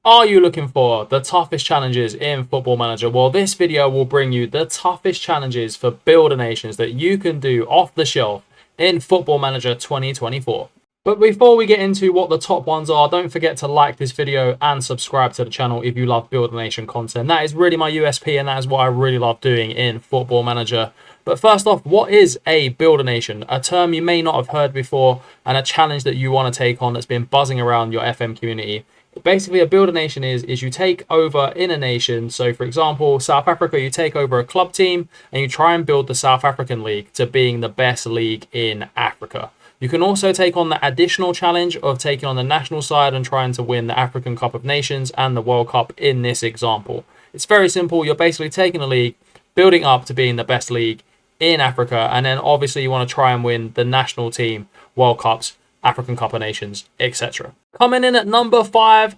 Are you looking for the toughest challenges in Football Manager? Well, this video will bring you the toughest challenges for builder nations that you can do off the shelf in Football Manager 2024. But before we get into what the top ones are, don't forget to like this video and subscribe to the channel if you love Builder Nation content. That is really my USP, and that is what I really love doing in Football Manager. But first off, what is a Builder Nation? A term you may not have heard before, and a challenge that you want to take on that's been buzzing around your FM community. Basically, a builder nation is you take over in a nation. So for example, South Africa, you take over a club team and you try and build the South African league to being the best league in Africa. You can also take on the additional challenge of taking on the national side and trying to win the African Cup of Nations and the World Cup in this example. It's very simple. You're basically taking a league, building up to being the best league in Africa, and then obviously you want to try and win the national team World Cups, African Cup of Nations, etc. Coming in at number 5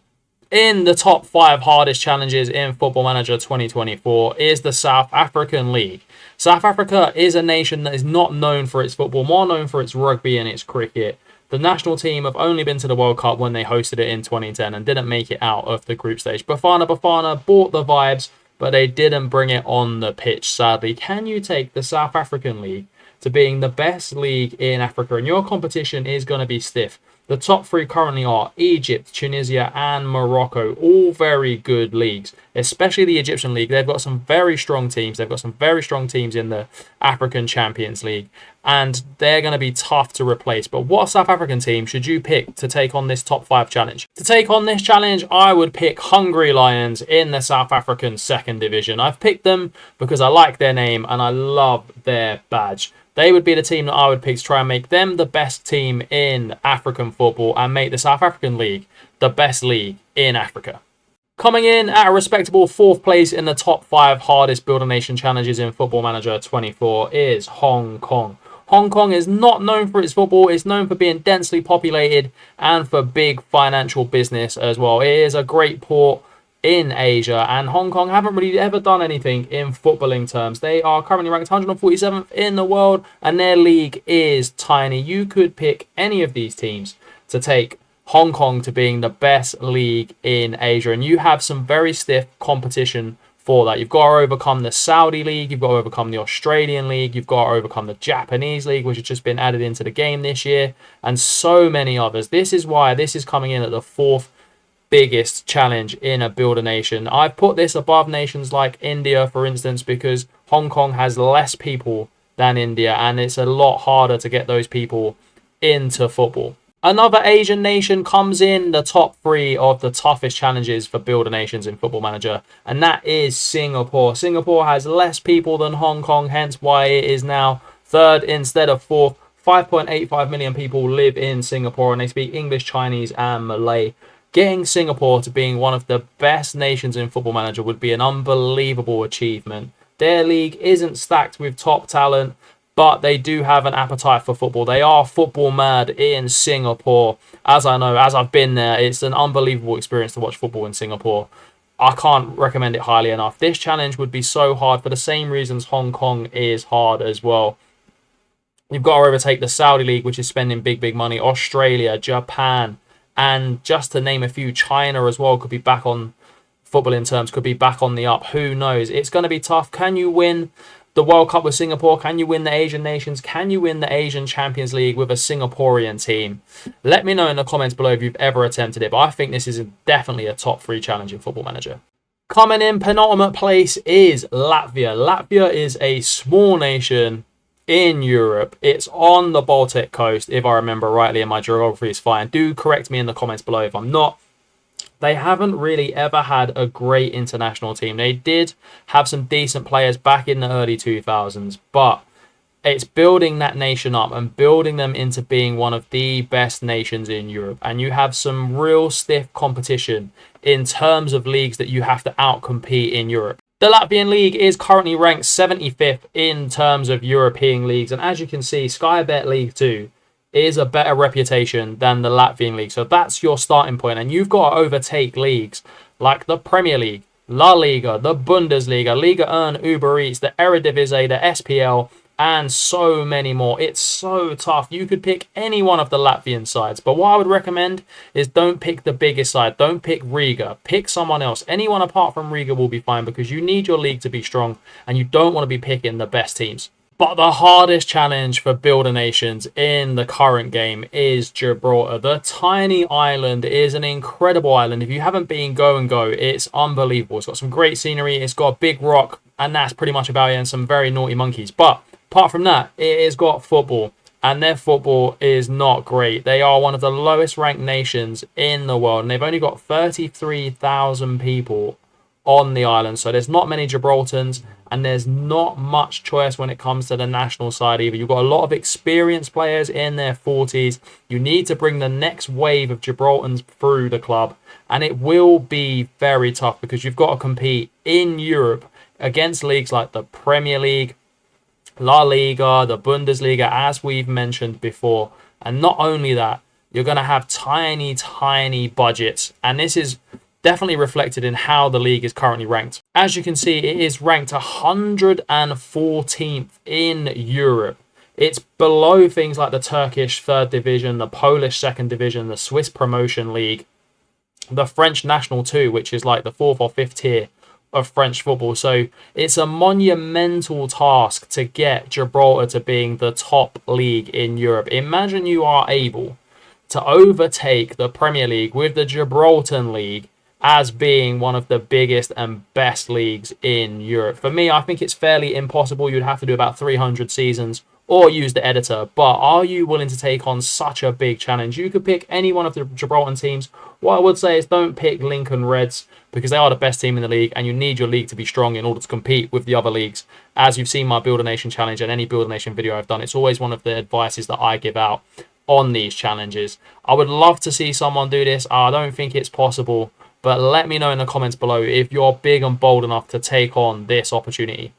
in the top 5 hardest challenges in Football Manager 2024 is the South African League. South Africa is a nation that is not known for its football, more known for its rugby and its cricket. The national team have only been to the World Cup when they hosted it in 2010 and didn't make it out of the group stage. Bafana Bafana bought the vibes, but they didn't bring it on the pitch, sadly. Can you take the South African League to being the best league in Africa? And your competition is going to be stiff. The top 3 currently are Egypt, Tunisia, and Morocco. All very good leagues, especially the Egyptian league. They've got some very strong teams. They've got some very strong teams in the African Champions League, and they're going to be tough to replace. But what South African team should you pick to take on this top 5 challenge? To take on this challenge, I would pick Hungry Lions in the South African 2nd Division. I've picked them because I like their name and I love their badge. They would be the team that I would pick to try and make them the best team in African football and make the South African League the best league in Africa. Coming in at a respectable 4th place in the top 5 hardest Builder Nation challenges in Football Manager 24 is Hong Kong. Hong Kong is not known for its football. It's known for being densely populated and for big financial business as well. It is a great port in Asia, and Hong Kong haven't really ever done anything in footballing terms. They are currently ranked 147th in the world, and their league is tiny. You could pick any of these teams to take Hong Kong to being the best league in Asia, and you have some very stiff competition for that. You've got to overcome the Saudi League, you've got to overcome the Australian League, you've got to overcome the Japanese League, which has just been added into the game this year, and so many others. This is why this is coming in at the 4th biggest challenge in a builder nation. I've put this above nations like India, for instance, because Hong Kong has less people than India, and it's a lot harder to get those people into football. Another Asian nation comes in the top 3 of the toughest challenges for builder nations in Football Manager, and that is Singapore. Singapore has less people than Hong Kong, hence why it is now 3rd instead of 4th. 5.85 million people live in Singapore, and they speak English, Chinese, and Malay. Getting Singapore to being one of the best nations in Football Manager would be an unbelievable achievement. Their league isn't stacked with top talent, but they do have an appetite for football. They are football mad in Singapore. As I know, as I've been there, it's an unbelievable experience to watch football in Singapore. I can't recommend it highly enough. This challenge would be so hard for the same reasons Hong Kong is hard as well. You've got to overtake the Saudi League, which is spending big money, Australia, Japan, and just to name a few, China as well could be back on footballing terms, could be back on the up. Who knows? It's going to be tough. Can you win the World Cup with Singapore? Can you win the Asian nations? Can you win the Asian Champions League with a Singaporean team? Let me know in the comments below if you've ever attempted it, but I think this is definitely a top 3 challenge in Football Manager. Coming in penultimate place is Latvia. Latvia is a small nation in Europe. It's on the Baltic coast, if I remember rightly, and my geography is fine. Do correct me in the comments below if I'm not. They haven't really ever had a great international team. They did have some decent players back in the early 2000s, but it's building that nation up and building them into being one of the best nations in Europe. And you have some real stiff competition in terms of leagues that you have to outcompete in Europe. The Latvian League is currently ranked 75th in terms of European leagues. And as you can see, Sky Bet League 2 is a better reputation than the Latvian League. So that's your starting point. And you've got to overtake leagues like the Premier League, La Liga, the Bundesliga, Liga 1, Uber Eats, the Eredivisie, the SPL, and so many more. It's so tough. You could pick any one of the Latvian sides, but what I would recommend is don't pick the biggest side. Don't pick Riga. Pick someone else. Anyone apart from Riga will be fine, because you need your league to be strong and you don't want to be picking the best teams. But the hardest challenge for Builder Nations in the current game is Gibraltar. The tiny island is an incredible island. If you haven't been, go and go. It's unbelievable. It's got some great scenery. It's got a big rock, and that's pretty much about it, and some very naughty monkeys. But apart from that, it has got football, and their football is not great. They are one of the lowest ranked nations in the world, and they've only got 33,000 people on the island. So there's not many Gibraltans, and there's not much choice when it comes to the national side either. You've got a lot of experienced players in their 40s. You need to bring the next wave of Gibraltans through the club, and it will be very tough, because you've got to compete in Europe against leagues like the Premier League, La Liga, the Bundesliga, as we've mentioned before. And not only that, you're going to have tiny budgets, and this is definitely reflected in how the league is currently ranked. As you can see, it is ranked 114th in Europe. It's below things like the Turkish 3rd division, the Polish 2nd division, the Swiss promotion league, the French national 2, which is like the 4th or 5th tier of French football. So it's a monumental task to get Gibraltar to being the top league in Europe. Imagine you are able to overtake the Premier League with the Gibraltar League as being one of the biggest and best leagues in Europe. For me, I think it's fairly impossible. You'd have to do about 300 seasons or use the editor. But are you willing to take on such a big challenge? You could pick any one of the Gibraltar teams. What I would say is don't pick Lincoln Reds, because they are the best team in the league, and you need your league to be strong in order to compete with the other leagues. As you've seen my Builder Nation challenge and any Builder Nation video I've done, it's always one of the advices that I give out on these challenges. I would love to see someone do this. I don't think it's possible, but let me know in the comments below if you're big and bold enough to take on this opportunity.